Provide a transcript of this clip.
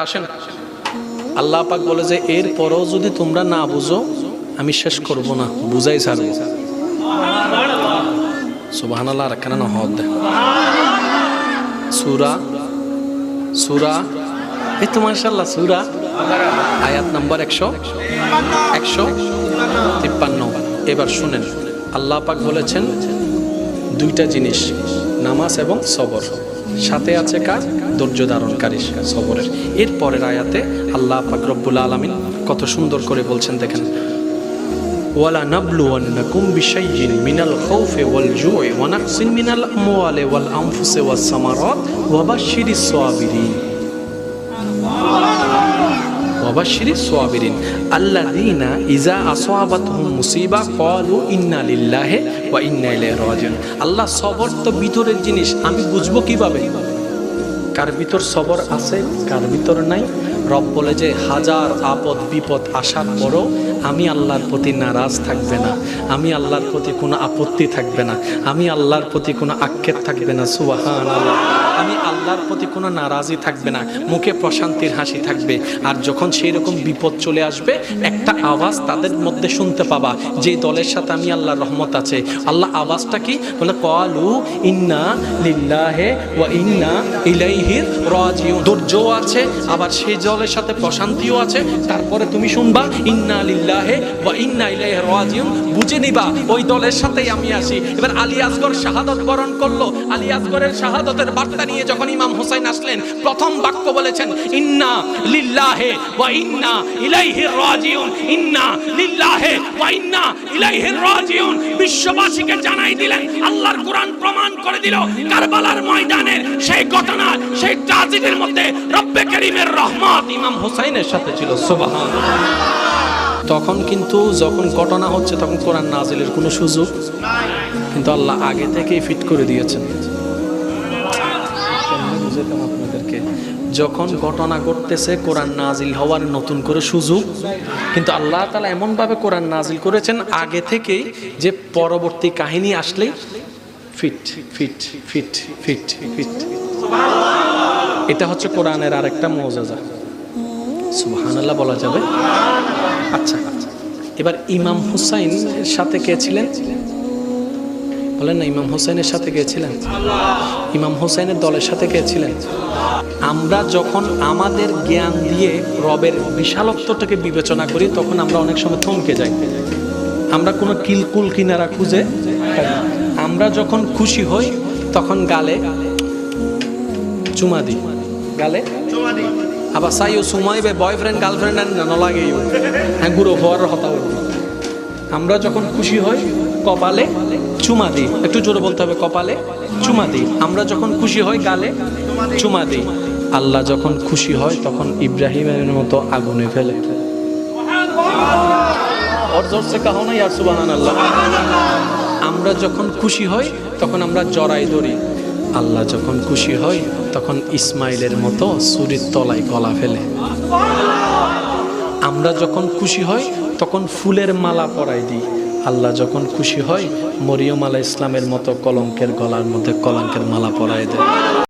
আসেন, আল্লাহ পাক বলে যে এর পরেও যদি তোমরা না বুঝো আমি শেষ করব না, বুঝাই ছাড়বো। সুবহানাল্লাহ। আর কেন না হদ সূরা সূরা এই তো মাশাআল্লাহ সূরা আয়াত নাম্বার 153। এবার শুনেন, আল্লাহ পাক বলেছেন দুইটা জিনিস, নামাজ এবং সবর। সাথে আছে কার? ধৈর্য ধারণকারী সবরের। এর পরের আয়াতে আল্লাহ পাক রব্বুল আলামিন কত সুন্দর করে বলছেন, দেখেন, ওয়ালা নাবলুওয়ান্নাকুম বিশাইইন মিনাল খাউফি ওয়াল জুই ওয়া নাকসিন মিনাল আমওয়ালি ওয়াল আনফুসি ওয়াস সামারাত ওয়া বাশশিরিস সাবিরিন ওয়াবাশশিরিস সাবিরিন আল্লাযীনা ইযা আসাবাতহুম মুসিবা ক্বালু ইন্না লিল্লাহি ওয়া ইন্না ইলাইহি রাজিউন। আল্লাহ, সবর তো ভিতরের জিনিস, আমি বুঝবো কিভাবে কার ভিতর সবর আছে কার ভিতর নাই? রব বলে যে হাজার আপদ বিপদ আসার পরও আমি আল্লাহর প্রতি নারাজ থাকবে না, আমি আল্লাহর প্রতি কোনো আপত্তি থাকবে না, আমি আল্লাহর প্রতি কোনো আক্ষেপ থাকবে না। সুবহানাল্লাহ। আমি আল্লাহর প্রতি কোনো নারাজি থাকবে না, মুখে প্রশান্তির হাসি থাকবে। আর যখন সেই রকম বিপদ চলে আসবে, একটা আওয়াজ তাদের মধ্যে শুনতে পাবা, যে দলের সাথে আমি আল্লাহর রহমত আছে। আল্লাহ আওয়াজটা কি বলে? ক্বালু ইন্না লিল্লাহি ওয়া ইন্না ইলাইহি রাজিউন। ধৈর্যও আছে, আবার সেই দলের সাথে প্রশান্তিও আছে। তারপরে তুমি শুনবা ইন্না লিল্লাহি ওয়া ইন্না ইলাইহি রাজিউন, বুঝে নিবা ওই দলের সাথেই আমি আছি। এবার আলী আসগর শাহাদাত বরণ করলো। আলী আসগরের শাহাদাতের বার্তা নিয়ে যখন ইমাম হুসাইন আসলেন, প্রথম বাক্য বলেছেন ইন্না লিল্লাহি ওয়া ইন্না ইলাইহি রাজিউন, ইন্না লিল্লাহি ওয়া ইন্না ইলাইহি রাজিউন। বিশ্ববাসীকে জানাই দিলেন, আল্লাহর কোরআন প্রমাণ করে দিল, কারবালার ময়দানের সেই ঘটনা, সেই ট্র্যাজেডির মধ্যে রব্বে কারীমের রহমত ইমাম হুসাইনের সাথে ছিল। সুবহানাল্লাহ। তখন কিন্তু যখন ঘটনা হচ্ছে তখন কোরআন নাজিলের কোনো সুযোগ নাই, কিন্তু আল্লাহ আগে থেকেই ফিট করে দিয়েছেন। আপনাদেরকে যখন ঘটনা ঘটতেছে কোরআন নাজিল হওয়ার নতুন করে সুযোগ, কিন্তু আল্লাহ তাআলা এমন ভাবে কোরআন নাজিল করেছেন আগে থেকেই, যে পরবর্তী কাহিনী আসলেই fit fit fit fit fit. এটা হচ্ছে কোরআনের আরেকটা মুআজিজা। সুবহানাল্লাহ বলা যাবে? আচ্ছা, এবার ইমাম হুসাইনের সাথে কে ছিলেন বলেন না? ইমাম হুসাইনের সাথে কে ছিলেন? ইমাম হুসাইনের দলের সাথে কে ছিলেন? আমরা যখন আমাদের জ্ঞান দিয়ে রবের বিশালত্বটাকে বিবেচনা করি, তখন আমরা অনেক সময় থমকে যাই। আমরা কোনো কিলকুল কিনারা খুঁজে পাই না। আমরা যখন খুশি হই তখন গালে চুমা দিই, গালে চুমা দিই। আবার সাইও সুমাইবে বয়ফ্রেন্ড গার্লফ্রেন্ড আর না লাগে, হ্যাঁ গুরু হওয়ার হতা। আমরা যখন খুশি হই কপালে চুমা দিই, একটু জোরে বলতে হবে, কপালে চুমা দিই। আমরা যখন খুশি হই গালে চুমা দিই। আল্লাহ যখন খুশি হয় তখন ইব্রাহিমের মতো আগুনে ফেলে। আমরা যখন খুশি হই তখন আমরা জড়াই ধরি। আল্লাহ যখন খুশি হয় তখন ইসমাইলের মতো ছুরির তলায় গলা ফেলে। আমরা যখন খুশি হই তখন ফুলের মালা পরাই দিই। আল্লাহ যখন খুশি হয় মরিয়ম আলাইহিস সালামের মতো কলঙ্কের গলার মধ্যে কলঙ্কের মালা পরাই দেয়।